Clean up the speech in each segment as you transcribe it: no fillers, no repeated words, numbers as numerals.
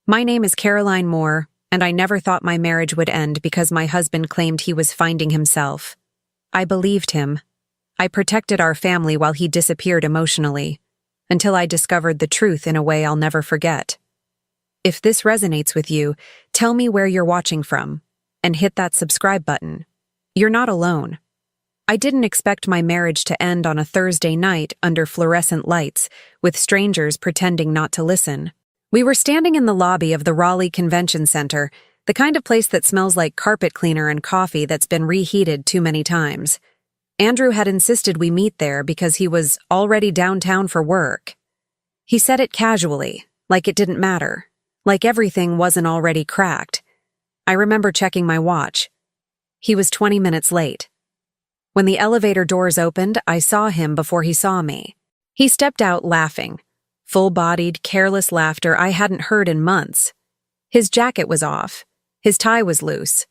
My name is Caroline Moore, and I never thought my marriage would end because my husband claimed he was finding himself. I believed him. I protected our family while he disappeared emotionally, until I discovered the truth in a way I'll never forget. If this resonates with you, tell me where you're watching from, and hit that subscribe button. You're not alone. I didn't expect my marriage to end on a Thursday night under fluorescent lights, with strangers pretending not to listen. We were standing in the lobby of the Raleigh Convention Center, the kind of place that smells like carpet cleaner and coffee that's been reheated too many times. Andrew had insisted we meet there because he was already downtown for work. He said it casually, like it didn't matter, like everything wasn't already cracked. I remember checking my watch. He was 20 minutes late. When the elevator doors opened, I saw him before he saw me. He stepped out laughing, full-bodied, careless laughter I hadn't heard in months. His jacket was off, his tie was loose,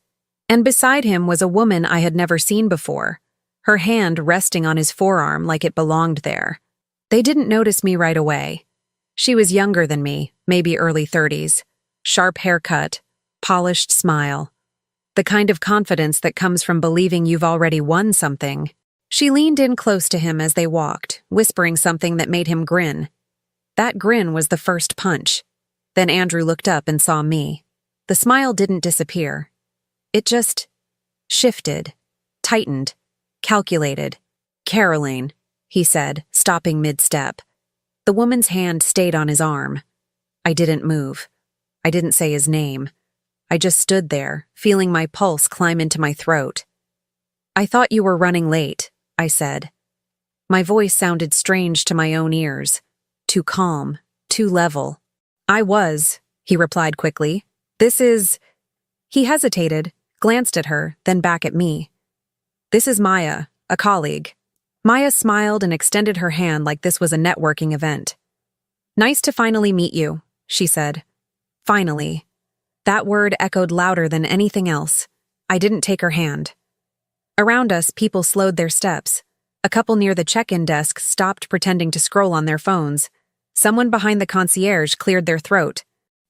and beside him was a woman I had never seen before, her hand resting on his forearm like it belonged there. They didn't notice me right away. She was younger than me, maybe early 30s, sharp haircut, polished smile. The kind of confidence that comes from believing you've already won something. She leaned in close to him as they walked, whispering something that made him grin. That grin was the first punch. Then Andrew looked up and saw me. The smile didn't disappear. It just shifted, tightened, calculated. "Caroline," he said, stopping mid-step. The woman's hand stayed on his arm. I didn't move. I didn't say his name. I just stood there, feeling my pulse climb into my throat. "I thought you were running late," I said. My voice sounded strange to my own ears. Too calm, too level. "I was," he replied quickly. "This is—" He hesitated, glanced at her, then back at me. "This is Maya, a colleague." Maya smiled and extended her hand like this was a networking event. "Nice to finally meet you," she said. Finally. That word echoed louder than anything else. I didn't take her hand. Around us, people slowed their steps. A couple near the check-in desk stopped pretending to scroll on their phones. Someone behind the concierge cleared their throat.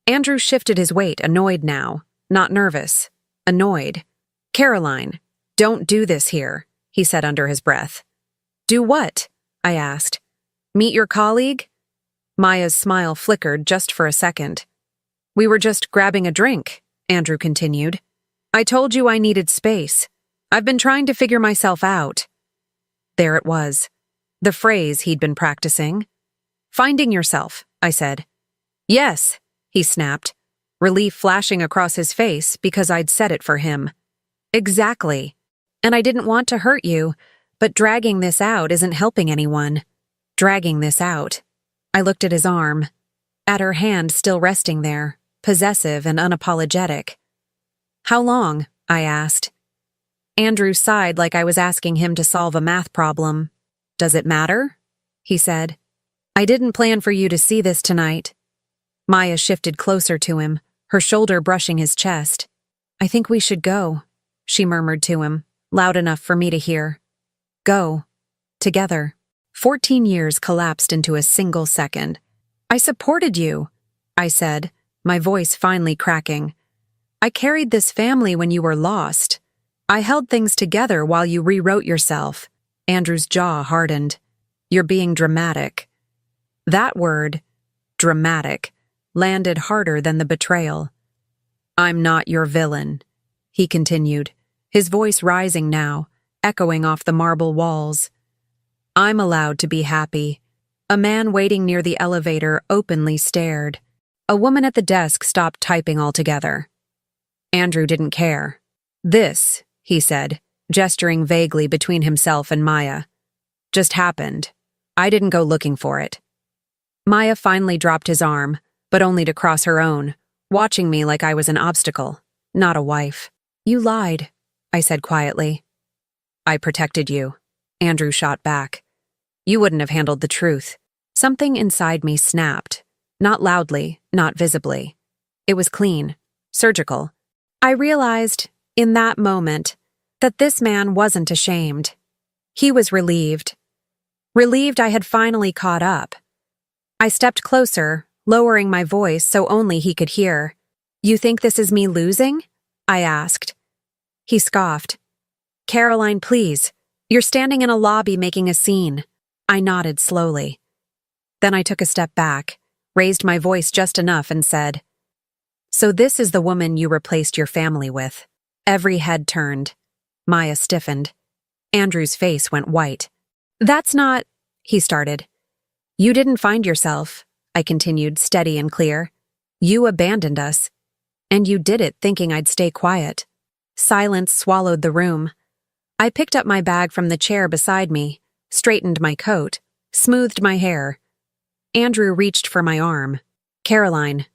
Andrew shifted his weight, annoyed now. Not nervous. Annoyed. "Caroline, don't do this here," he said under his breath. "Do what?" I asked. "Meet your colleague?" Maya's smile flickered just for a second. "We were just grabbing a drink," Andrew continued. "I told you I needed space. I've been trying to figure myself out." There it was. The phrase he'd been practicing. "Finding yourself," I said. "Yes," he snapped, relief flashing across his face because I'd said it for him. "Exactly. And I didn't want to hurt you, but dragging this out isn't helping anyone. Dragging this out." I looked at his arm, at her hand still resting there, possessive and unapologetic. "How long?" I asked. Andrew sighed like I was asking him to solve a math problem. "Does it matter?" he said. "I didn't plan for you to see this tonight." Maya shifted closer to him, her shoulder brushing his chest. "I think we should go," she murmured to him, loud enough for me to hear. Go. Together. 14 years collapsed into a single second. "I supported you," I said, my voice finally cracking. "I carried this family when you were lost. I held things together while you rewrote yourself." Andrew's jaw hardened. "You're being dramatic." That word, dramatic, landed harder than the betrayal. "I'm not your villain," he continued, his voice rising now, echoing off the marble walls. "I'm allowed to be happy." A man waiting near the elevator openly stared. A woman at the desk stopped typing altogether. Andrew didn't care. "This," he said, gesturing vaguely between himself and Maya, "just happened. I didn't go looking for it." Maya finally dropped his arm, but only to cross her own, watching me like I was an obstacle, not a wife. "You lied," I said quietly. "I protected you," Andrew shot back. "You wouldn't have handled the truth." Something inside me snapped. Not loudly, not visibly. It was clean, surgical. I realized, in that moment, that this man wasn't ashamed. He was relieved. Relieved I had finally caught up. I stepped closer, lowering my voice so only he could hear. "You think this is me losing?" I asked. He scoffed. "Caroline, please. You're standing in a lobby making a scene." I nodded slowly. Then I took a step back, raised my voice just enough and said, "So this is the woman you replaced your family with." Every head turned. Maya stiffened. Andrew's face went white. "That's not—" he started. "You didn't find yourself," I continued, steady and clear. "You abandoned us. And you did it thinking I'd stay quiet." Silence swallowed the room. I picked up my bag from the chair beside me, straightened my coat, smoothed my hair. Andrew reached for my arm. "Caroline,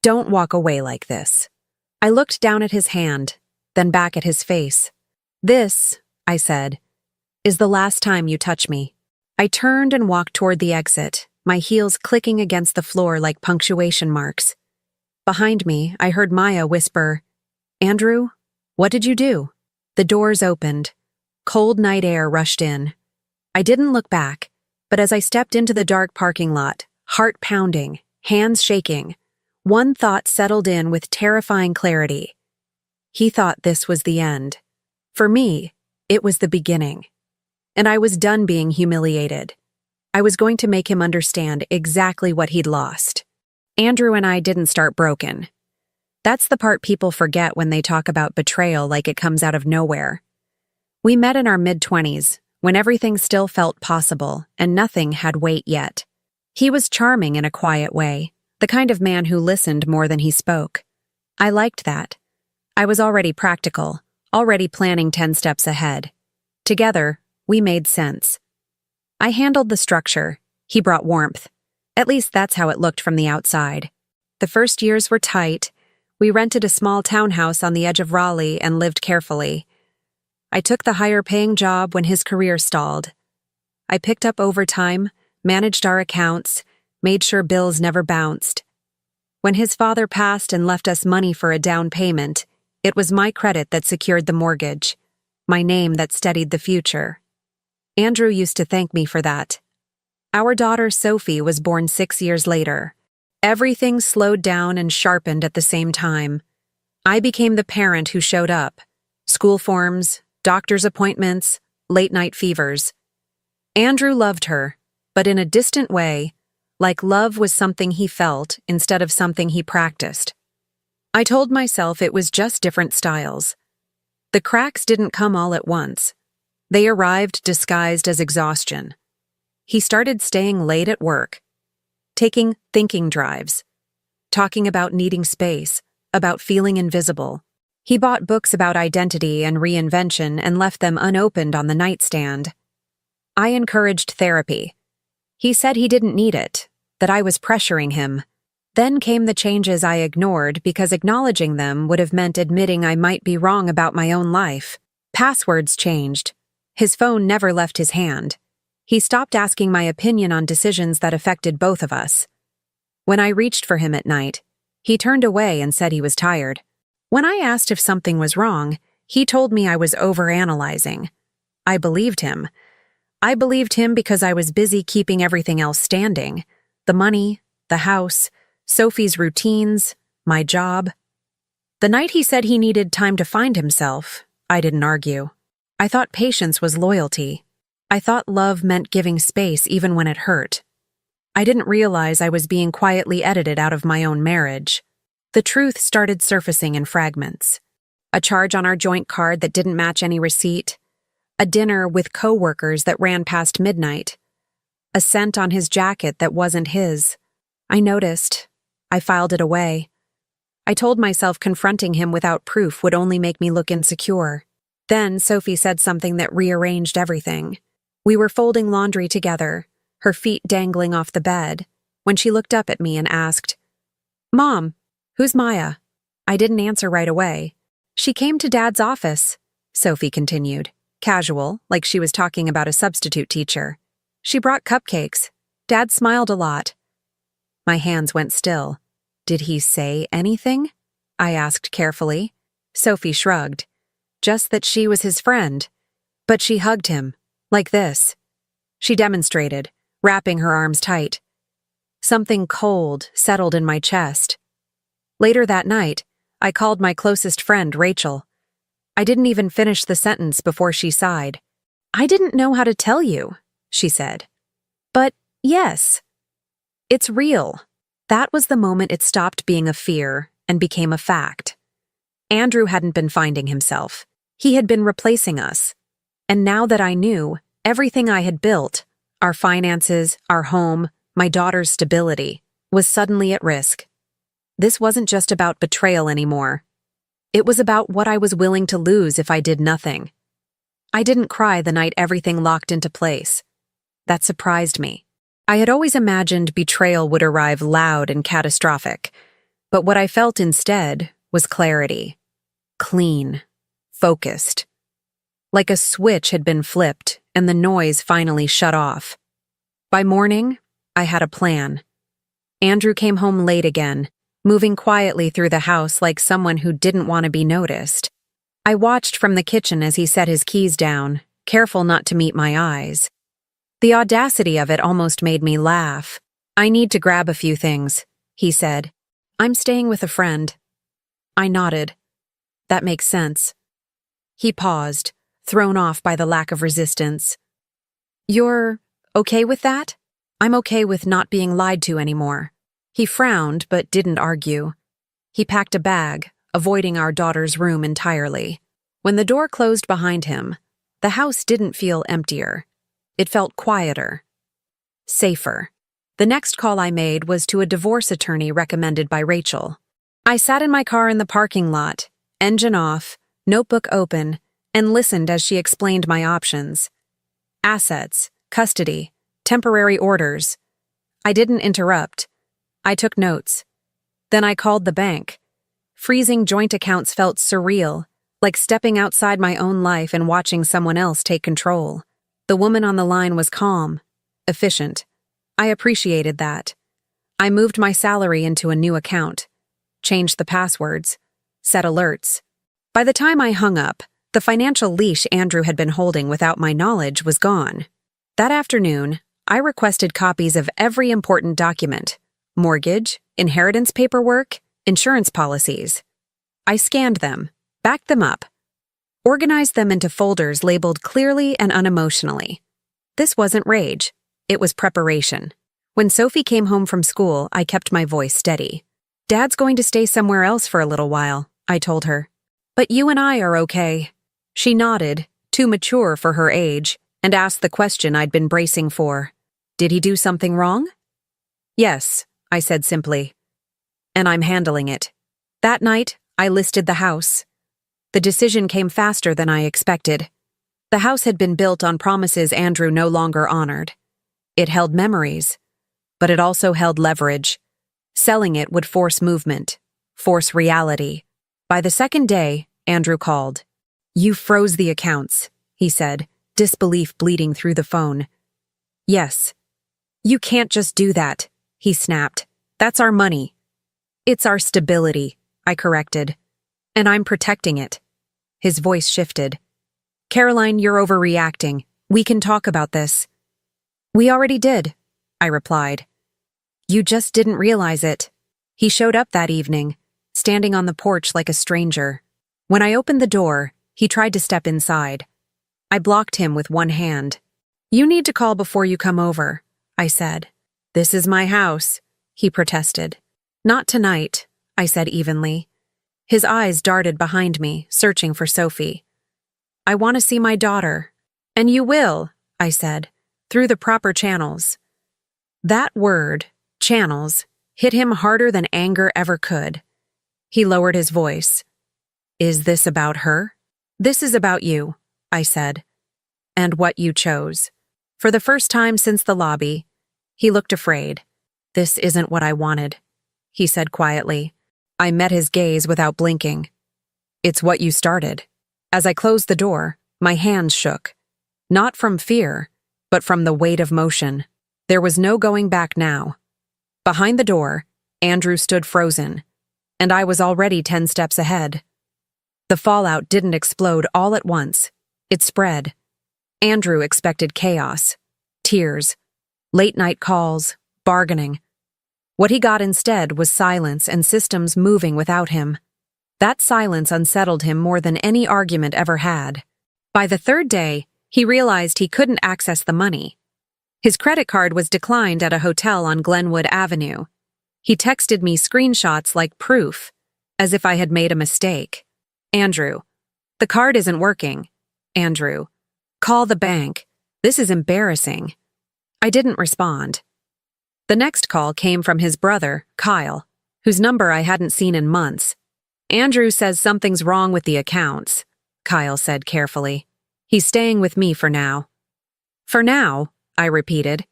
don't walk away like this." I looked down at his hand, then back at his face. "This," I said, "is the last time you touch me." I turned and walked toward the exit, my heels clicking against the floor like punctuation marks. Behind me, I heard Maya whisper, "Andrew, what did you do?" The doors opened. Cold night air rushed in. I didn't look back, but as I stepped into the dark parking lot, heart pounding, hands shaking, one thought settled in with terrifying clarity. He thought this was the end. For me, it was the beginning. And I was done being humiliated. I was going to make him understand exactly what he'd lost. Andrew and I didn't start broken. That's the part people forget when they talk about betrayal like it comes out of nowhere. We met in our mid-20s, when everything still felt possible and nothing had weight yet. He was charming in a quiet way, the kind of man who listened more than he spoke. I liked that. I was already practical, already planning 10 steps ahead. Together, we made sense. I handled the structure. He brought warmth. At least that's how it looked from the outside. The first years were tight. We rented a small townhouse on the edge of Raleigh and lived carefully. I took the higher-paying job when his career stalled. I picked up overtime, managed our accounts, made sure bills never bounced. When his father passed and left us money for a down payment, it was my credit that secured the mortgage, my name that steadied the future. Andrew used to thank me for that. Our daughter Sophie was born 6 years later. Everything slowed down and sharpened at the same time. I became the parent who showed up. School forms, doctor's appointments, late-night fevers. Andrew loved her, but in a distant way, like love was something he felt instead of something he practiced. I told myself it was just different styles. The cracks didn't come all at once. They arrived disguised as exhaustion. He started staying late at work, taking thinking drives, talking about needing space, about feeling invisible. He bought books about identity and reinvention and left them unopened on the nightstand. I encouraged therapy. He said he didn't need it, that I was pressuring him. Then came the changes I ignored because acknowledging them would have meant admitting I might be wrong about my own life. Passwords changed. His phone never left his hand. He stopped asking my opinion on decisions that affected both of us. When I reached for him at night, he turned away and said he was tired. When I asked if something was wrong, he told me I was overanalyzing. I believed him. I believed him because I was busy keeping everything else standing. The money, the house, Sophie's routines, my job. The night he said he needed time to find himself, I didn't argue. I thought patience was loyalty. I thought love meant giving space even when it hurt. I didn't realize I was being quietly edited out of my own marriage. The truth started surfacing in fragments. A charge on our joint card that didn't match any receipt. A dinner with coworkers that ran past midnight. A scent on his jacket that wasn't his. I noticed. I filed it away. I told myself confronting him without proof would only make me look insecure. Then Sophie said something that rearranged everything. We were folding laundry together, her feet dangling off the bed, when she looked up at me and asked, "Mom, who's Maya?" I didn't answer right away. "She came to Dad's office," Sophie continued, casual, like she was talking about a substitute teacher. "She brought cupcakes. Dad smiled a lot." My hands went still. "Did he say anything?" I asked carefully. Sophie shrugged. Just that she was his friend. But she hugged him. Like this. She demonstrated, wrapping her arms tight. Something cold settled in my chest. Later that night, I called my closest friend, Rachel. I didn't even finish the sentence before she sighed. "I didn't know how to tell you," she said. "But yes, it's real." That was the moment it stopped being a fear and became a fact. Andrew hadn't been finding himself. He had been replacing us. And now that I knew, everything I had built, our finances, our home, my daughter's stability, was suddenly at risk. This wasn't just about betrayal anymore. It was about what I was willing to lose if I did nothing. I didn't cry the night everything locked into place. That surprised me. I had always imagined betrayal would arrive loud and catastrophic, but what I felt instead was clarity. Clean. Focused. Like a switch had been flipped and the noise finally shut off. By morning, I had a plan. Andrew came home late again, moving quietly through the house like someone who didn't want to be noticed. I watched from the kitchen as he set his keys down, careful not to meet my eyes. The audacity of it almost made me laugh. "I need to grab a few things," he said. "I'm staying with a friend." I nodded. "That makes sense." He paused, thrown off by the lack of resistance. "You're okay with that?" "I'm okay with not being lied to anymore." He frowned but didn't argue. He packed a bag, avoiding our daughter's room entirely. When the door closed behind him, the house didn't feel emptier. It felt quieter. Safer. The next call I made was to a divorce attorney recommended by Rachel. I sat in my car in the parking lot, engine off, notebook open, and listened as she explained my options. Assets, custody, temporary orders. I didn't interrupt. I took notes. Then I called the bank. Freezing joint accounts felt surreal, like stepping outside my own life and watching someone else take control. The woman on the line was calm, efficient. I appreciated that. I moved my salary into a new account, changed the passwords, set alerts. By the time I hung up, the financial leash Andrew had been holding without my knowledge was gone. That afternoon, I requested copies of every important document: mortgage, inheritance paperwork, insurance policies. I scanned them, backed them up, organized them into folders labeled clearly and unemotionally. This wasn't rage. It was preparation. When Sophie came home from school, I kept my voice steady. "Dad's going to stay somewhere else for a little while," I told her. "But you and I are okay." She nodded, too mature for her age, and asked the question I'd been bracing for. "Did he do something wrong?" "Yes," I said simply. "And I'm handling it." That night, I listed the house. The decision came faster than I expected. The house had been built on promises Andrew no longer honored. It held memories, but it also held leverage. Selling it would force movement, force reality. By the second day, Andrew called. "You froze the accounts," he said, disbelief bleeding through the phone. "Yes." "You can't just do that," he snapped. "That's our money." "It's our stability," I corrected. "And I'm protecting it." His voice shifted. "Caroline, you're overreacting. We can talk about this." "We already did," I replied. "You just didn't realize it." He showed up that evening, standing on the porch like a stranger. When I opened the door, he tried to step inside. I blocked him with one hand. "You need to call before you come over," I said. "This is my house," he protested. "Not tonight," I said evenly. His eyes darted behind me, searching for Sophie. "I want to see my daughter." "And you will," I said, "through the proper channels." That word, channels, hit him harder than anger ever could. He lowered his voice. "Is this about her?" "This is about you," I said. "And what you chose." For the first time since the lobby, he looked afraid. "This isn't what I wanted," he said quietly. I met his gaze without blinking. "It's what you started." As I closed the door, my hands shook. Not from fear, but from the weight of motion. There was no going back now. Behind the door, Andrew stood frozen, and I was already 10 steps ahead. The fallout didn't explode all at once. It spread. Andrew expected chaos, tears, late-night calls, bargaining. What he got instead was silence and systems moving without him. That silence unsettled him more than any argument ever had. By the third day, he realized he couldn't access the money. His credit card was declined at a hotel on Glenwood Avenue. He texted me screenshots like proof, as if I had made a mistake. Andrew, the card isn't working. Andrew, call the bank. This is embarrassing. I didn't respond. The next call came from his brother, Kyle, whose number I hadn't seen in months. Andrew says something's wrong with the accounts, Kyle said carefully. He's staying with me for now. For now, I repeated.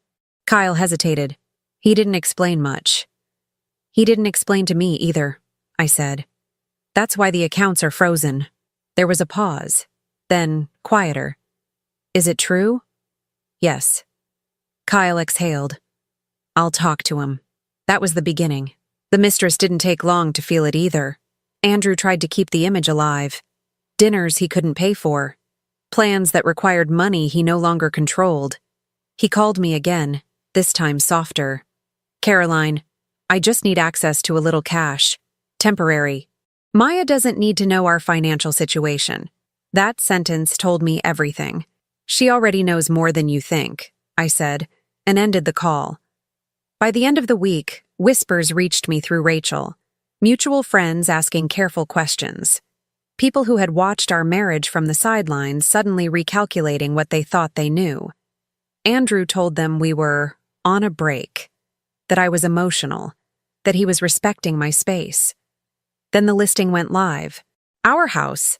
Kyle hesitated. He didn't explain much. He didn't explain to me either, I said. That's why the accounts are frozen. There was a pause. Then, quieter. Is it true? Yes. Kyle exhaled. I'll talk to him. That was the beginning. The mistress didn't take long to feel it either. Andrew tried to keep the image alive. Dinners he couldn't pay for. Plans that required money he no longer controlled. He called me again, this time softer. Caroline, I just need access to a little cash. Temporary. Maya doesn't need to know our financial situation. That sentence told me everything. She already knows more than you think, I said, and ended the call. By the end of the week, whispers reached me through Rachel. Mutual friends asking careful questions. People who had watched our marriage from the sidelines suddenly recalculating what they thought they knew. Andrew told them we were on a break, that I was emotional, that he was respecting my space. Then the listing went live. Our house,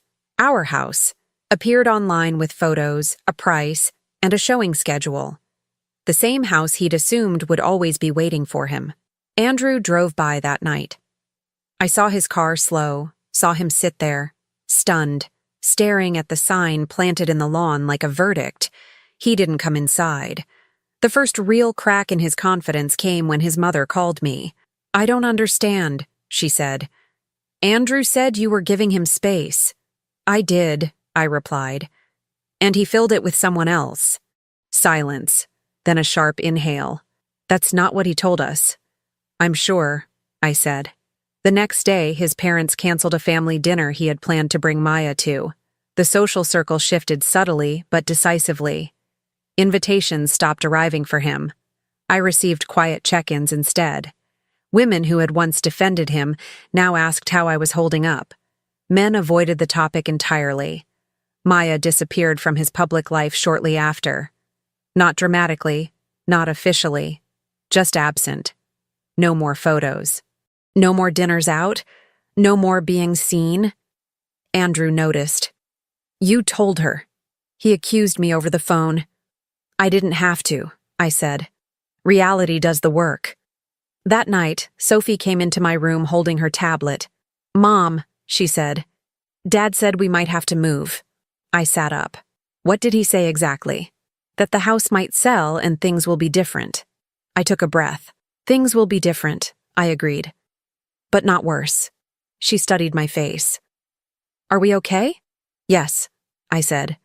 appeared online with photos, a price, and a showing schedule. The same house he'd assumed would always be waiting for him. Andrew drove by that night. I saw his car slow, saw him sit there, stunned, staring at the sign planted in the lawn like a verdict. He didn't come inside. The first real crack in his confidence came when his mother called me. I don't understand, she said. Andrew said you were giving him space. I did, I replied. And he filled it with someone else. Silence, then a sharp inhale. That's not what he told us. I'm sure, I said. The next day, his parents canceled a family dinner he had planned to bring Maya to. The social circle shifted subtly but decisively. Invitations stopped arriving for him. I received quiet check-ins instead. Women who had once defended him now asked how I was holding up. Men avoided the topic entirely. Maya disappeared from his public life shortly after. Not dramatically, not officially, just absent. No more photos. No more dinners out. No more being seen. Andrew noticed. You told her. He accused me over the phone. I didn't have to, I said. Reality does the work. That night, Sophie came into my room holding her tablet. Mom, she said. Dad said we might have to move. I sat up. What did he say exactly? That the house might sell and things will be different. I took a breath. Things will be different, I agreed. But not worse. She studied my face. Are we okay? Yes, I said.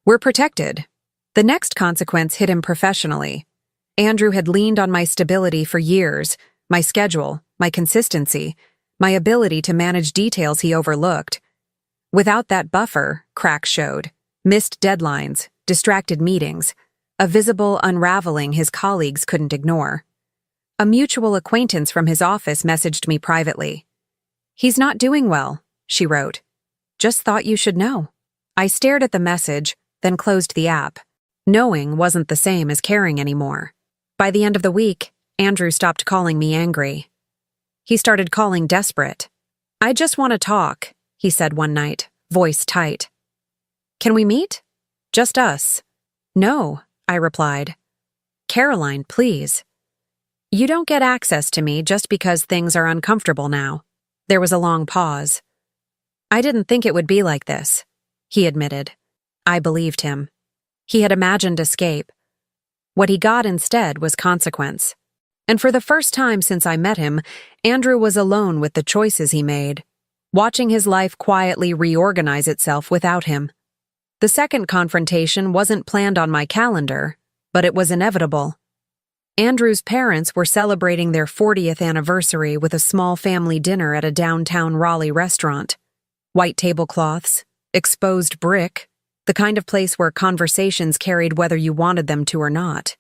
We're protected. The next consequence hit him professionally. Andrew had leaned on my stability for years, my schedule, my consistency, my ability to manage details he overlooked. Without that buffer, cracks showed. Missed deadlines, distracted meetings, a visible unraveling his colleagues couldn't ignore. A mutual acquaintance from his office messaged me privately. He's not doing well, she wrote. Just thought you should know. I stared at the message, then closed the app. Knowing wasn't the same as caring anymore. By the end of the week, Andrew stopped calling me angry. He started calling desperate. I just want to talk, he said one night, voice tight. Can we meet? Just us. No, I replied. Caroline, please. You don't get access to me just because things are uncomfortable now. There was a long pause. I didn't think it would be like this, he admitted. I believed him. He had imagined escape. What he got instead was consequence. And for the first time since I met him, Andrew was alone with the choices he made, watching his life quietly reorganize itself without him. The second confrontation wasn't planned on my calendar, but it was inevitable. Andrew's parents were celebrating their 40th anniversary with a small family dinner at a downtown Raleigh restaurant. White tablecloths, exposed brick, the kind of place where conversations carried whether you wanted them to or not.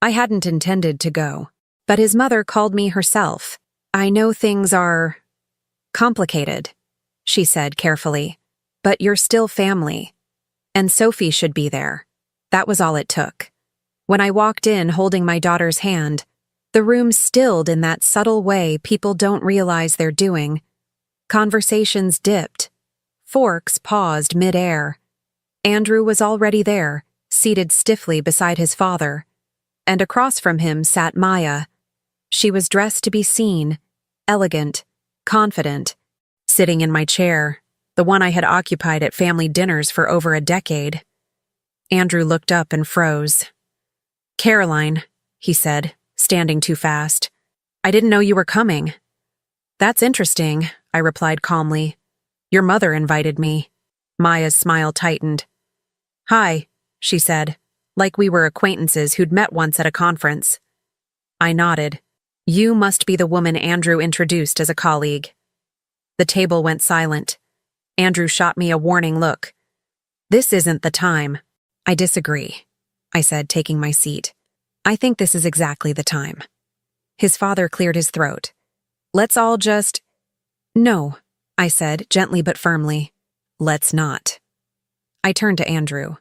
I hadn't intended to go, but his mother called me herself. "I know things are complicated," she said carefully, "but you're still family. And Sophie should be there." That was all it took. When I walked in holding my daughter's hand, the room stilled in that subtle way people don't realize they're doing. Conversations dipped. Forks paused mid-air. Andrew was already there, seated stiffly beside his father. And across from him sat Maya. She was dressed to be seen, elegant, confident, sitting in my chair, the one I had occupied at family dinners for over a decade. Andrew looked up and froze. "Caroline," he said, standing too fast. "I didn't know you were coming." "That's interesting," I replied calmly. "Your mother invited me." Maya's smile tightened. "Hi," she said, like we were acquaintances who'd met once at a conference. I nodded. "You must be the woman Andrew introduced as a colleague." The table went silent. Andrew shot me a warning look. "This isn't the time." "I disagree," I said, taking my seat. "I think this is exactly the time." His father cleared his throat. "Let's all just—" "No," I said, gently but firmly. "Let's not." I turned to Andrew.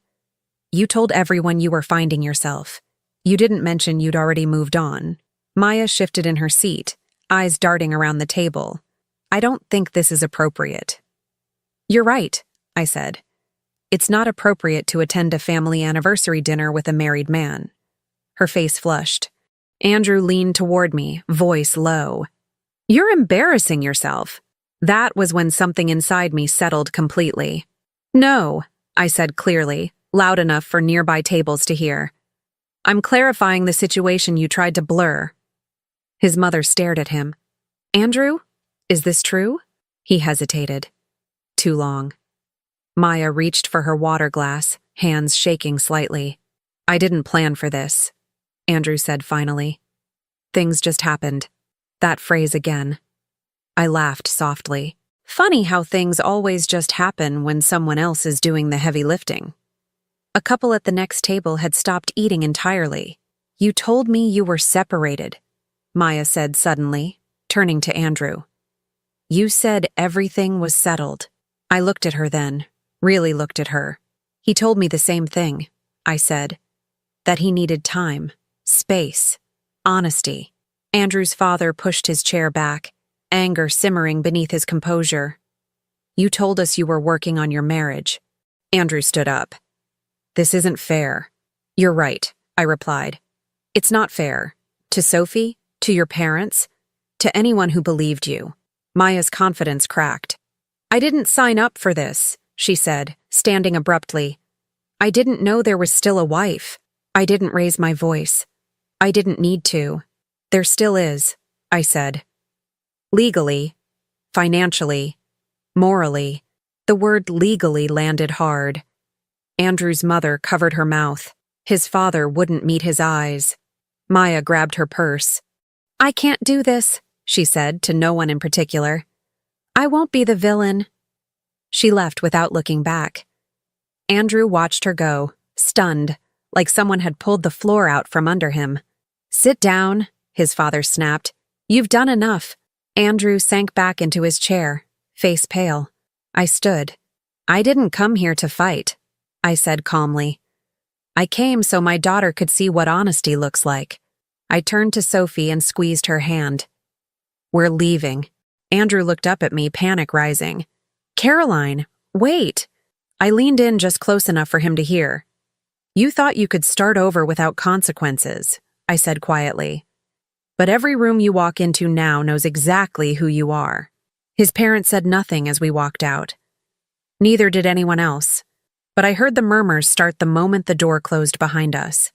"You told everyone you were finding yourself. You didn't mention you'd already moved on." Maya shifted in her seat, eyes darting around the table. "I don't think this is appropriate." "You're right," I said. "It's not appropriate to attend a family anniversary dinner with a married man." Her face flushed. Andrew leaned toward me, voice low. "You're embarrassing yourself." That was when something inside me settled completely. "No," I said clearly, loud enough for nearby tables to hear. "I'm clarifying the situation you tried to blur." His mother stared at him. "Andrew, is this true?" He hesitated. Too long. Maya reached for her water glass, hands shaking slightly. "I didn't plan for this," Andrew said finally. "Things just happened." That phrase again. I laughed softly. Funny how things always just happen when someone else is doing the heavy lifting. A couple at the next table had stopped eating entirely. "You told me you were separated," Maya said suddenly, turning to Andrew. "You said everything was settled." I looked at her then, really looked at her. "He told me the same thing," I said. "That he needed time, space, honesty." Andrew's father pushed his chair back, anger simmering beneath his composure. "You told us you were working on your marriage." Andrew stood up. "This isn't fair." "You're right," I replied. "It's not fair. To Sophie, to your parents, to anyone who believed you." Maya's confidence cracked. "I didn't sign up for this," she said, standing abruptly. "I didn't know there was still a wife. I didn't raise my voice. I didn't need to. There still is," I said. "Legally, financially, morally." The word legally landed hard. Andrew's mother covered her mouth. His father wouldn't meet his eyes. Maya grabbed her purse. "I can't do this," she said to no one in particular. "I won't be the villain." She left without looking back. Andrew watched her go, stunned, like someone had pulled the floor out from under him. "Sit down," his father snapped. "You've done enough." Andrew sank back into his chair, face pale. I stood. "I didn't come here to fight," I said calmly. "I came so my daughter could see what honesty looks like." I turned to Sophie and squeezed her hand. "We're leaving." Andrew looked up at me, panic rising. "Caroline, wait." I leaned in just close enough for him to hear. "You thought you could start over without consequences," I said quietly. "But every room you walk into now knows exactly who you are." His parents said nothing as we walked out. Neither did anyone else. But I heard the murmurs start the moment the door closed behind us.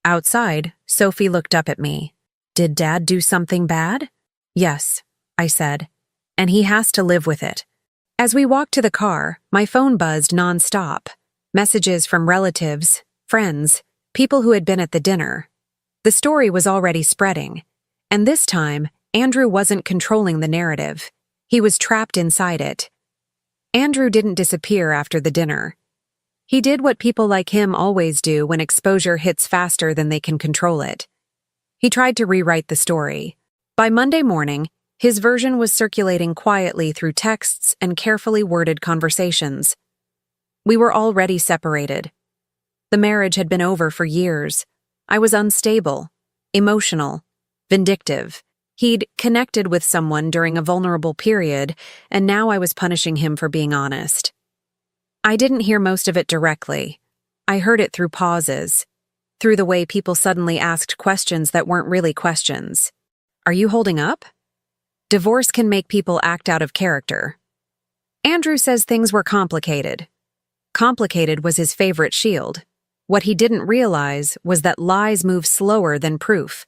Outside, Sophie looked up at me. "Did Dad do something bad?" "Yes," I said. "And he has to live with it." As we walked to the car, my phone buzzed nonstop. Messages from relatives, friends, people who had been at the dinner. The story was already spreading, and this time, Andrew wasn't controlling the narrative. He was trapped inside it. Andrew didn't disappear after the dinner. He did what people like him always do when exposure hits faster than they can control it. He tried to rewrite the story. By Monday morning, his version was circulating quietly through texts and carefully worded conversations. We were already separated. The marriage had been over for years. I was unstable, emotional, vindictive. He'd connected with someone during a vulnerable period, and now I was punishing him for being honest. I didn't hear most of it directly. I heard it through pauses, through the way people suddenly asked questions that weren't really questions. Are you holding up? Divorce can make people act out of character. Andrew says things were complicated. Complicated was his favorite shield. What he didn't realize was that lies move slower than proof.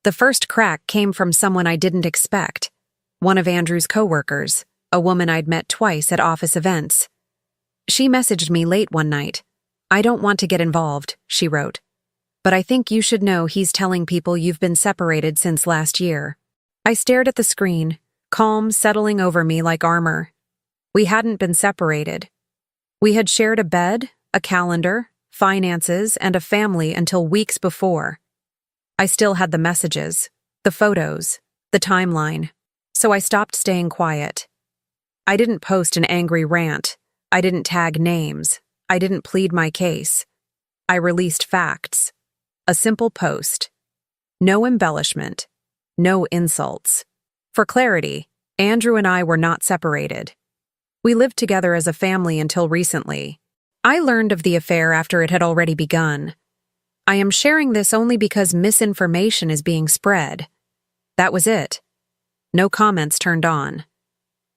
The first crack came from someone I didn't expect. One of Andrew's coworkers, a woman I'd met twice at office events. She messaged me late one night. "I don't want to get involved," she wrote. "But I think you should know he's telling people you've been separated since last year." I stared at the screen, calm settling over me like armor. We hadn't been separated. We had shared a bed, a calendar, finances, and a family until weeks before. I still had the messages, the photos, the timeline, so I stopped staying quiet. I didn't post an angry rant. I didn't tag names. I didn't plead my case. I released facts. A simple post. No embellishment. No insults. For clarity, Andrew and I were not separated. We lived together as a family until recently. I learned of the affair after it had already begun. I am sharing this only because misinformation is being spread. That was it. No comments turned on.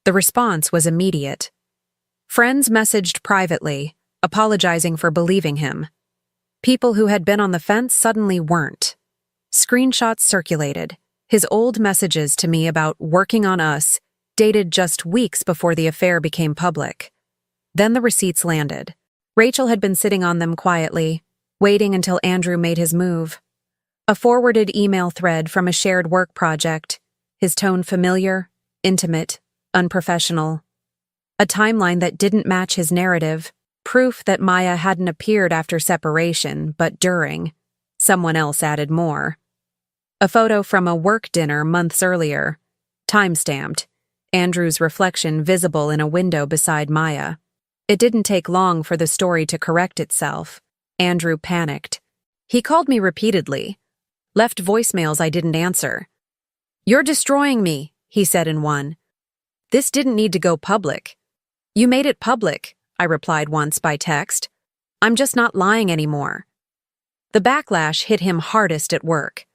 The response was immediate. Friends messaged privately, apologizing for believing him. People who had been on the fence suddenly weren't. Screenshots circulated, his old messages to me about working on us, dated just weeks before the affair became public. Then the receipts landed. Rachel had been sitting on them quietly, waiting until Andrew made his move. A forwarded email thread from a shared work project, his tone familiar, intimate, unprofessional. A timeline that didn't match his narrative, proof that Maya hadn't appeared after separation, but during. Someone else added more. A photo from a work dinner months earlier, time-stamped, Andrew's reflection visible in a window beside Maya. It didn't take long for the story to correct itself. Andrew panicked. He called me repeatedly, left voicemails I didn't answer. "You're destroying me," he said in one. "This didn't need to go public." "You made it public," I replied once by text. "I'm just not lying anymore." The backlash hit him hardest at work.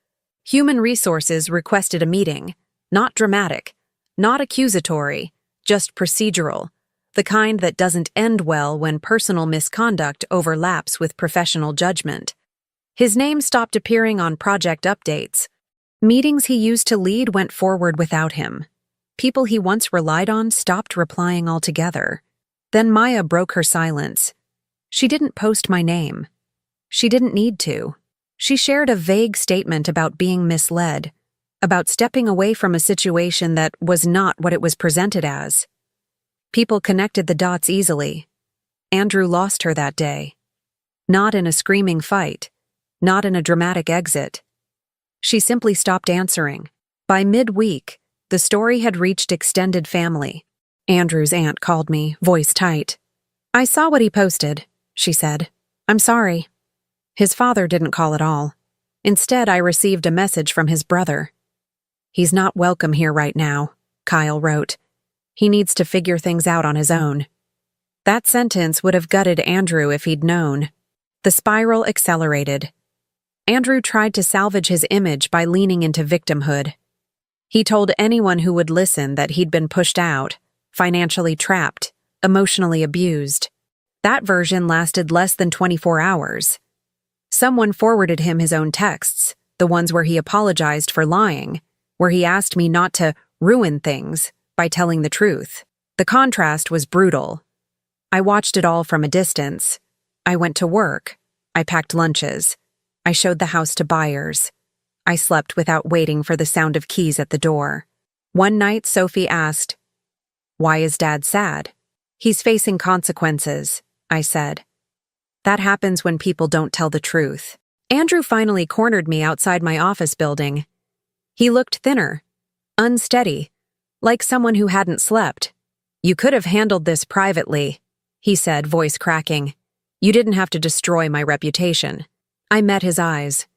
Human Resources requested a meeting, not dramatic, not accusatory, just procedural, the kind that doesn't end well when personal misconduct overlaps with professional judgment. His name stopped appearing on project updates. Meetings he used to lead went forward without him. People he once relied on stopped replying altogether. Then Maya broke her silence. She didn't post my name. She didn't need to. She shared a vague statement about being misled, about stepping away from a situation that was not what it was presented as. People connected the dots easily. Andrew lost her that day. Not in a screaming fight, not in a dramatic exit. She simply stopped answering. By midweek, the story had reached extended family. Andrew's aunt called me, voice tight. "I saw what he posted," she said. "I'm sorry." His father didn't call at all. Instead, I received a message from his brother. "He's not welcome here right now," Kyle wrote. "He needs to figure things out on his own." That sentence would have gutted Andrew if he'd known. The spiral accelerated. Andrew tried to salvage his image by leaning into victimhood. He told anyone who would listen that he'd been pushed out, financially trapped, emotionally abused. That version lasted less than 24 hours. Someone forwarded him his own texts, the ones where he apologized for lying, where he asked me not to ruin things by telling the truth. The contrast was brutal. I watched it all from a distance. I went to work. I packed lunches. I showed the house to buyers. I slept without waiting for the sound of keys at the door. One night, Sophie asked, "Why is Dad sad?" "He's facing consequences," I said. "That happens when people don't tell the truth." Andrew finally cornered me outside my office building. He looked thinner, unsteady, like someone who hadn't slept. "You could have handled this privately," he said, voice cracking. "You didn't have to destroy my reputation." I met his eyes.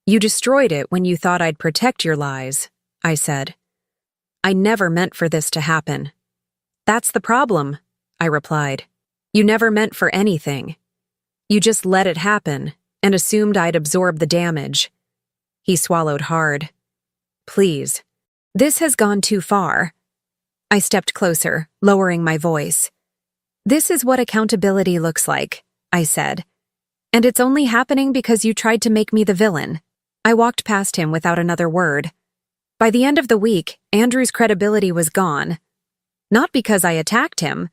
"You destroyed it when you thought I'd protect your lies," I said. "I never meant for this to happen." "That's the problem," I replied. "You never meant for anything. You just let it happen and assumed I'd absorb the damage." He swallowed hard. "Please. This has gone too far." I stepped closer, lowering my voice. "This is what accountability looks like," I said. "And it's only happening because you tried to make me the villain." I walked past him without another word. By the end of the week, Andrew's credibility was gone. Not because I attacked him,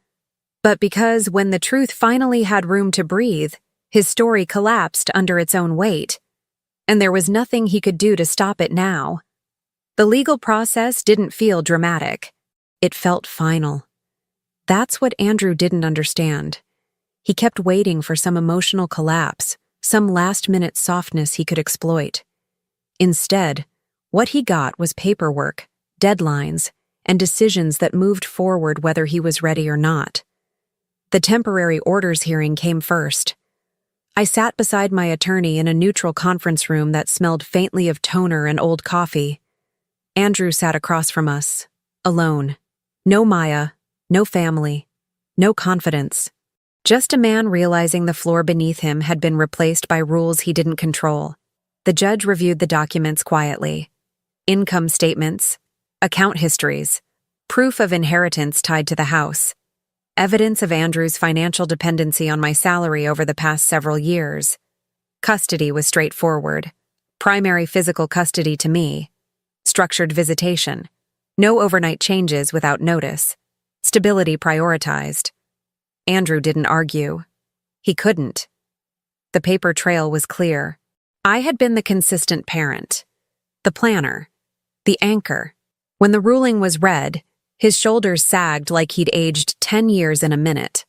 but because when the truth finally had room to breathe, his story collapsed under its own weight. And there was nothing he could do to stop it now. The legal process didn't feel dramatic. It felt final. That's what Andrew didn't understand. He kept waiting for some emotional collapse, some last-minute softness he could exploit. Instead, what he got was paperwork, deadlines, and decisions that moved forward whether he was ready or not. The temporary orders hearing came first. I sat beside my attorney in a neutral conference room that smelled faintly of toner and old coffee. Andrew sat across from us, alone. No Maya, no family, no confidence. Just a man realizing the floor beneath him had been replaced by rules he didn't control. The judge reviewed the documents quietly. Income statements, account histories, proof of inheritance tied to the house, evidence of Andrew's financial dependency on my salary over the past several years. Custody was straightforward. Primary physical custody to me. Structured visitation. No overnight changes without notice. Stability prioritized. Andrew didn't argue. He couldn't. The paper trail was clear. I had been the consistent parent, the planner, the anchor. When the ruling was read, his shoulders sagged like he'd aged 10 years in a minute.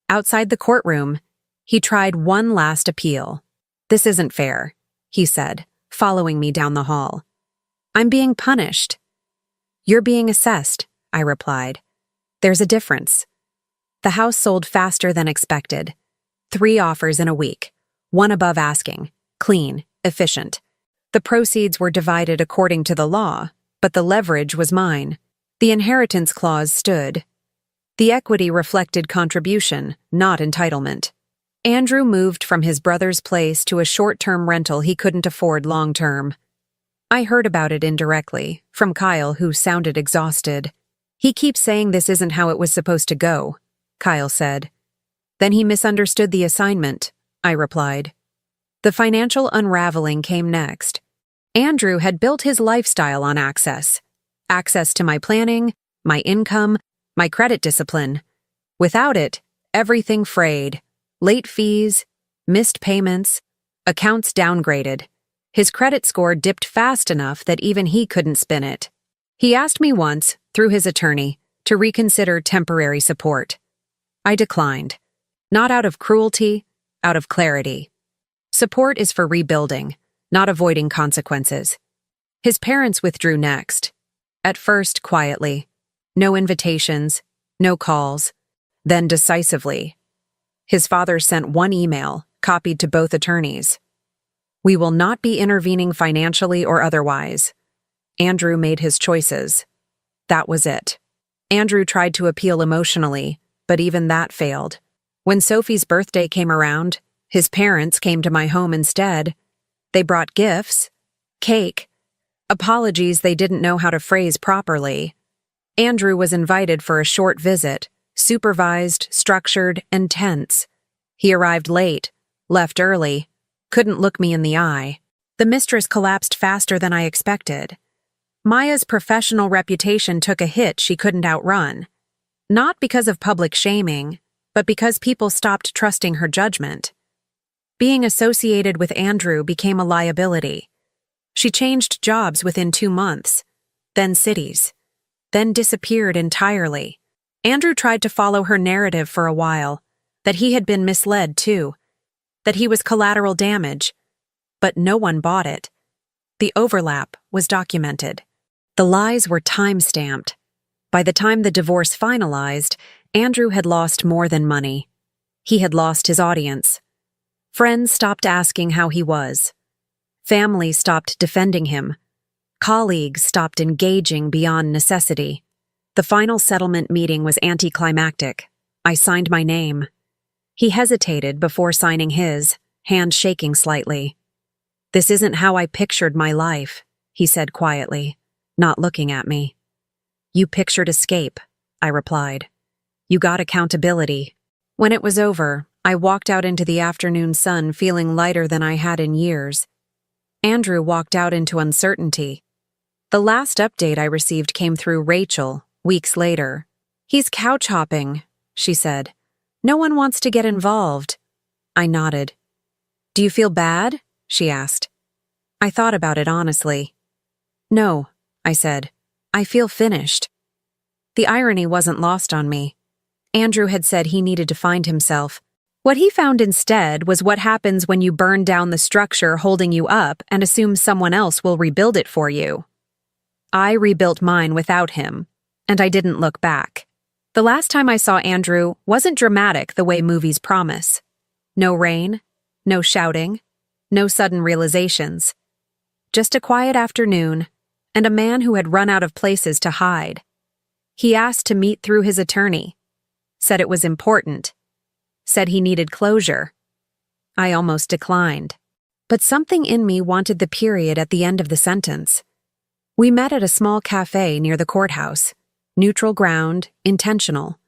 Outside the courtroom, he tried one last appeal. "This isn't fair," he said, following me down the hall. "I'm being punished." "You're being assessed," I replied. "There's a difference." The house sold faster than expected. 3 offers in a week, one above asking, clean, efficient. The proceeds were divided according to the law, but the leverage was mine. The inheritance clause stood. The equity reflected contribution, not entitlement. Andrew moved from his brother's place to a short-term rental he couldn't afford long-term. I heard about it indirectly, from Kyle, who sounded exhausted. "He keeps saying this isn't how it was supposed to go," Kyle said. "Then he misunderstood the assignment," I replied. The financial unraveling came next. Andrew had built his lifestyle on access. Access to my planning, my income, my credit discipline. Without it, everything frayed. Late fees, missed payments, accounts downgraded. His credit score dipped fast enough that even he couldn't spin it. He asked me once, through his attorney, to reconsider temporary support. I declined. Not out of cruelty, out of clarity. Support is for rebuilding, not avoiding consequences. His parents withdrew next. At first, quietly. No invitations, no calls. Then decisively. His father sent one email, copied to both attorneys. "We will not be intervening financially or otherwise." Andrew made his choices. That was it. Andrew tried to appeal emotionally, but even that failed. When Sophie's birthday came around, his parents came to my home instead. They brought gifts, cake, apologies they didn't know how to phrase properly. Andrew was invited for a short visit, supervised, structured, and tense. He arrived late, left early, couldn't look me in the eye. The mistress collapsed faster than I expected. Maya's professional reputation took a hit she couldn't outrun. Not because of public shaming, but because people stopped trusting her judgment. Being associated with Andrew became a liability. She changed jobs within 2 months, then cities, then disappeared entirely. Andrew tried to follow her narrative for a while, that he had been misled too, that he was collateral damage, but no one bought it. The overlap was documented. The lies were time-stamped. By the time the divorce finalized, Andrew had lost more than money. He had lost his audience. Friends stopped asking how he was. Family stopped defending him. Colleagues stopped engaging beyond necessity. The final settlement meeting was anticlimactic. I signed my name. He hesitated before signing his, hand shaking slightly. "This isn't how I pictured my life," he said quietly, not looking at me. "You pictured escape," I replied. "You got accountability." When it was over, I walked out into the afternoon sun feeling lighter than I had in years. Andrew walked out into uncertainty. The last update I received came through Rachel, weeks later. "He's couch hopping," she said. "No one wants to get involved." I nodded. "Do you feel bad?" she asked. I thought about it honestly. "No," I said. "I feel finished." The irony wasn't lost on me. Andrew had said he needed to find himself. What he found instead was what happens when you burn down the structure holding you up and assume someone else will rebuild it for you. I rebuilt mine without him, and I didn't look back. The last time I saw Andrew wasn't dramatic the way movies promise. No rain, no shouting, no sudden realizations. Just a quiet afternoon, and a man who had run out of places to hide. He asked to meet through his attorney, said it was important, said he needed closure. I almost declined. But something in me wanted the period at the end of the sentence. We met at a small cafe near the courthouse. Neutral ground, intentional.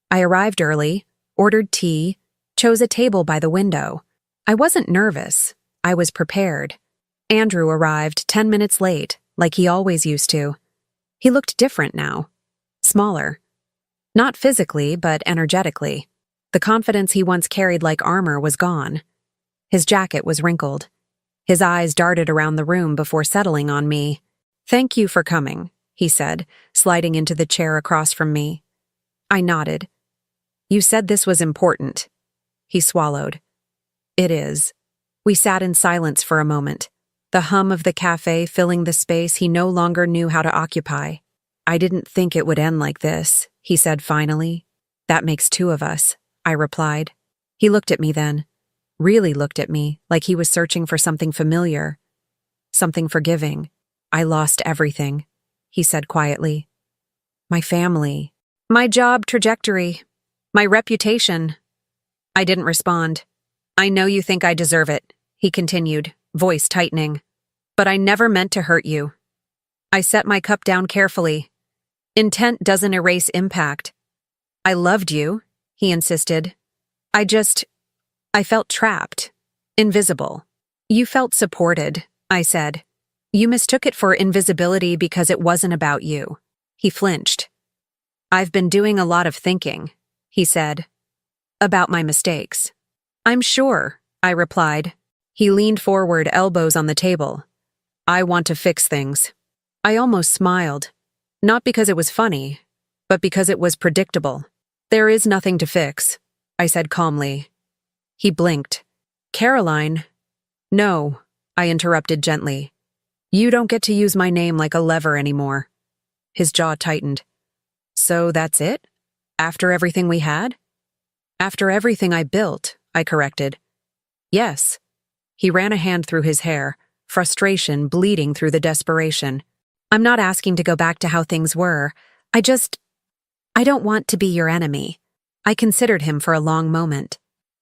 I arrived early, ordered tea, chose a table by the window. I wasn't nervous. I was prepared. Andrew arrived 10 minutes late, like he always used to. He looked different now. Smaller. Not physically, but energetically. The confidence he once carried like armor was gone. His jacket was wrinkled. His eyes darted around the room before settling on me. "Thank you for coming," he said, sliding into the chair across from me. I nodded. "You said this was important." He swallowed. "It is." We sat in silence for a moment, the hum of the cafe filling the space he no longer knew how to occupy. "I didn't think it would end like this," he said finally. "That makes 2 of us," I replied. He looked at me then, really looked at me like he was searching for something familiar, something forgiving. "I lost everything," he said quietly. "My family, my job trajectory, my reputation." I didn't respond. "I know you think I deserve it," he continued, voice tightening. "But I never meant to hurt you." I set my cup down carefully. "Intent doesn't erase impact." "I loved you," he insisted. I felt trapped, invisible." "You felt supported," I said. "You mistook it for invisibility because it wasn't about you." He flinched. "I've been doing a lot of thinking," he said. "About my mistakes." "I'm sure," I replied. He leaned forward, elbows on the table. "I want to fix things." I almost smiled, not because it was funny, but because it was predictable. "There is nothing to fix," I said calmly. He blinked. "Caroline." "No," I interrupted gently. "You don't get to use my name like a lever anymore." His jaw tightened. "So that's it? After everything we had?" "After everything I built," I corrected. "Yes." He ran a hand through his hair, frustration bleeding through the desperation. "I'm not asking to go back to how things were. I don't want to be your enemy." I considered him for a long moment.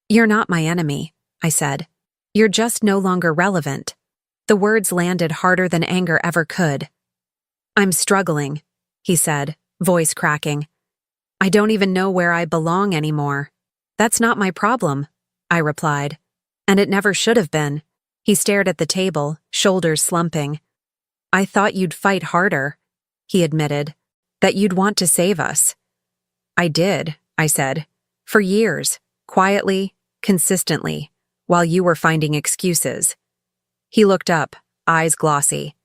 "You're not my enemy," I said. "You're just no longer relevant." The words landed harder than anger ever could. "I'm struggling," he said, voice cracking. "I don't even know where I belong anymore." "That's not my problem," I replied. "And it never should have been." He stared at the table, shoulders slumping. "I thought you'd fight harder," he admitted. "That you'd want to save us." "I did," I said. "For years, quietly, consistently, while you were finding excuses. He looked up, eyes glossy.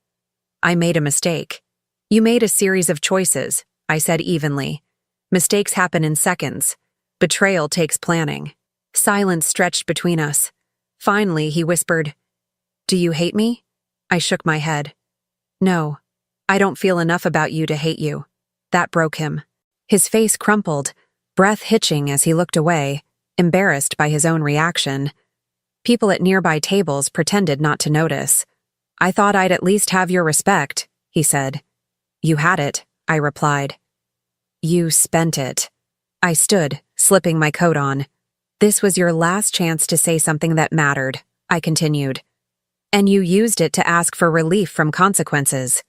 I made a mistake. You made a series of choices, I said evenly. Mistakes happen in seconds. Betrayal takes planning. Silence stretched between us. Finally, he whispered, "Do you hate me?" I shook my head. "No. I don't feel enough about you to hate you." That broke him. His face crumpled, breath hitching as he looked away, embarrassed by his own reaction. People at nearby tables pretended not to notice. "I thought I'd at least have your respect," he said. "You had it," I replied. "You spent it." I stood, slipping my coat on. "This was your last chance to say something that mattered," I continued. "And you used it to ask for relief from consequences."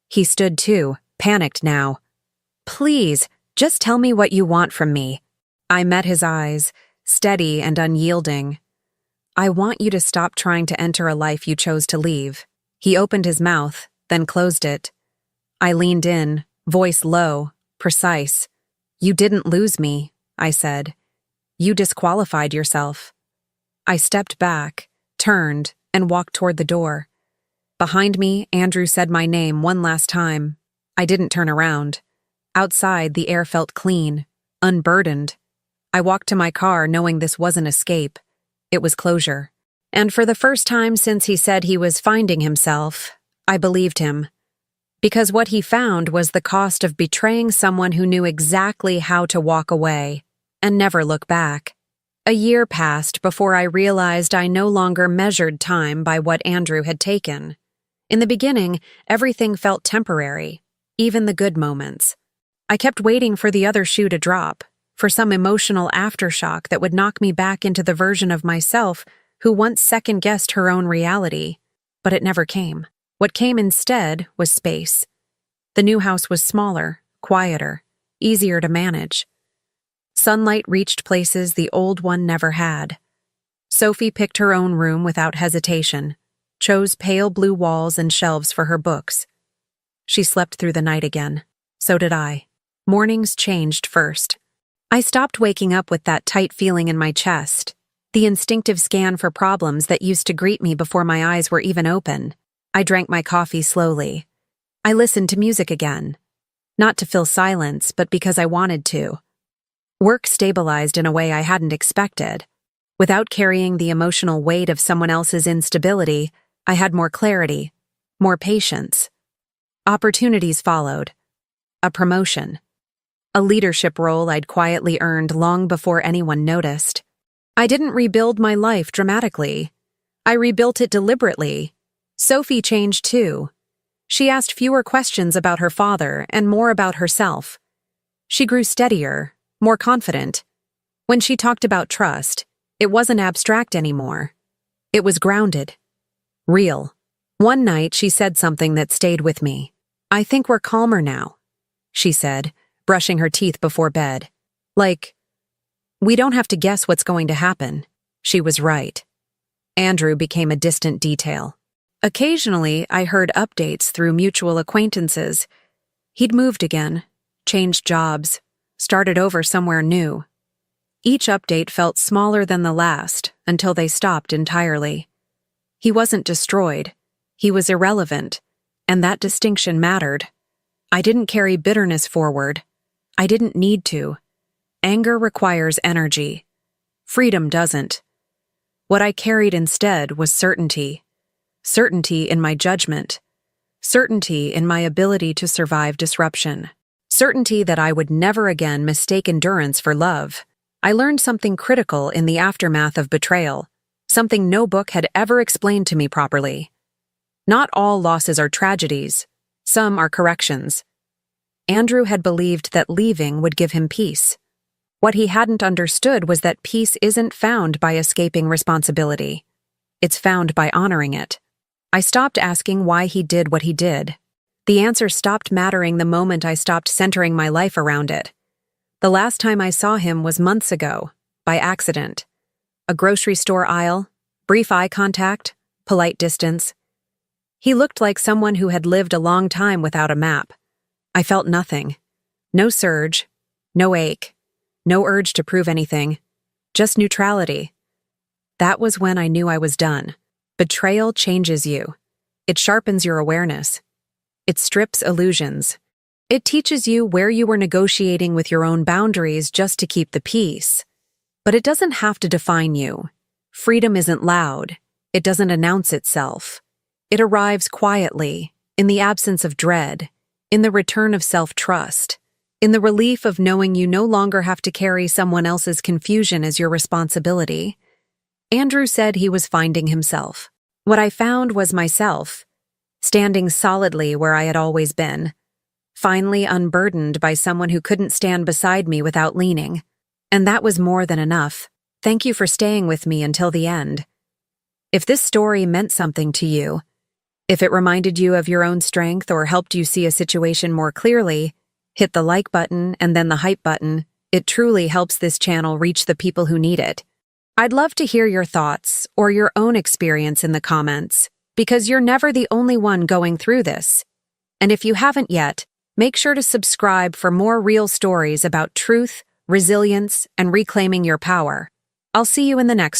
He stood too, panicked now. "Please, just tell me what you want from me." I met his eyes, steady and unyielding. "I want you to stop trying to enter a life you chose to leave." He opened his mouth, then closed it. I leaned in, voice low, precise. "You didn't lose me," I said. "You disqualified yourself." I stepped back, turned, and walked toward the door. Behind me, Andrew said my name one last time. I didn't turn around. Outside, the air felt clean, unburdened. I walked to my car knowing this wasn't escape. It was closure. And for the first time since he said he was finding himself, I believed him. Because what he found was the cost of betraying someone who knew exactly how to walk away and never look back. A year passed before I realized I no longer measured time by what Andrew had taken. In the beginning, everything felt temporary, even the good moments. I kept waiting for the other shoe to drop, for some emotional aftershock that would knock me back into the version of myself who once second-guessed her own reality. But it never came. What came instead was space. The new house was smaller, quieter, easier to manage. Sunlight reached places the old one never had. Sophie picked her own room without hesitation, chose pale blue walls and shelves for her books. She slept through the night again. So did I. Mornings changed first. I stopped waking up with that tight feeling in my chest, the instinctive scan for problems that used to greet me before my eyes were even open. I drank my coffee slowly. I listened to music again. Not to fill silence, but because I wanted to. Work stabilized in a way I hadn't expected. Without carrying the emotional weight of someone else's instability, I had more clarity, more patience. Opportunities followed. A promotion. A leadership role I'd quietly earned long before anyone noticed. I didn't rebuild my life dramatically. I rebuilt it deliberately. Sophie changed too. She asked fewer questions about her father and more about herself. She grew steadier, more confident. When she talked about trust, it wasn't abstract anymore. It was grounded. Real. One night she said something that stayed with me. "I think we're calmer now," she said, brushing her teeth before bed. "Like, we don't have to guess what's going to happen." She was right. Andrew became a distant detail. Occasionally, I heard updates through mutual acquaintances. He'd moved again, changed jobs, started over somewhere new. Each update felt smaller than the last until they stopped entirely. He wasn't destroyed. He was irrelevant, and that distinction mattered. I didn't carry bitterness forward. I didn't need to. Anger requires energy. Freedom doesn't. What I carried instead was certainty. Certainty in my judgment. Certainty in my ability to survive disruption. Certainty that I would never again mistake endurance for love. I learned something critical in the aftermath of betrayal, something no book had ever explained to me properly. Not all losses are tragedies. Some are corrections. Andrew had believed that leaving would give him peace. What he hadn't understood was that peace isn't found by escaping responsibility. It's found by honoring it. I stopped asking why he did what he did. The answer stopped mattering the moment I stopped centering my life around it. The last time I saw him was months ago, by accident. A grocery store aisle, brief eye contact, polite distance. He looked like someone who had lived a long time without a map. I felt nothing. No surge, no ache, no urge to prove anything, just neutrality. That was when I knew I was done. Betrayal changes you. It sharpens your awareness. It strips illusions. It teaches you where you were negotiating with your own boundaries just to keep the peace. But it doesn't have to define you. Freedom isn't loud. It doesn't announce itself. It arrives quietly, in the absence of dread, in the return of self-trust, in the relief of knowing you no longer have to carry someone else's confusion as your responsibility. Andrew said he was finding himself. What I found was myself, standing solidly where I had always been, finally unburdened by someone who couldn't stand beside me without leaning. And that was more than enough. Thank you for staying with me until the end. If this story meant something to you, if it reminded you of your own strength or helped you see a situation more clearly, hit the like button and then the hype button. It truly helps this channel reach the people who need it. I'd love to hear your thoughts or your own experience in the comments, because you're never the only one going through this. And if you haven't yet, make sure to subscribe for more real stories about truth, resilience, and reclaiming your power. I'll see you in the next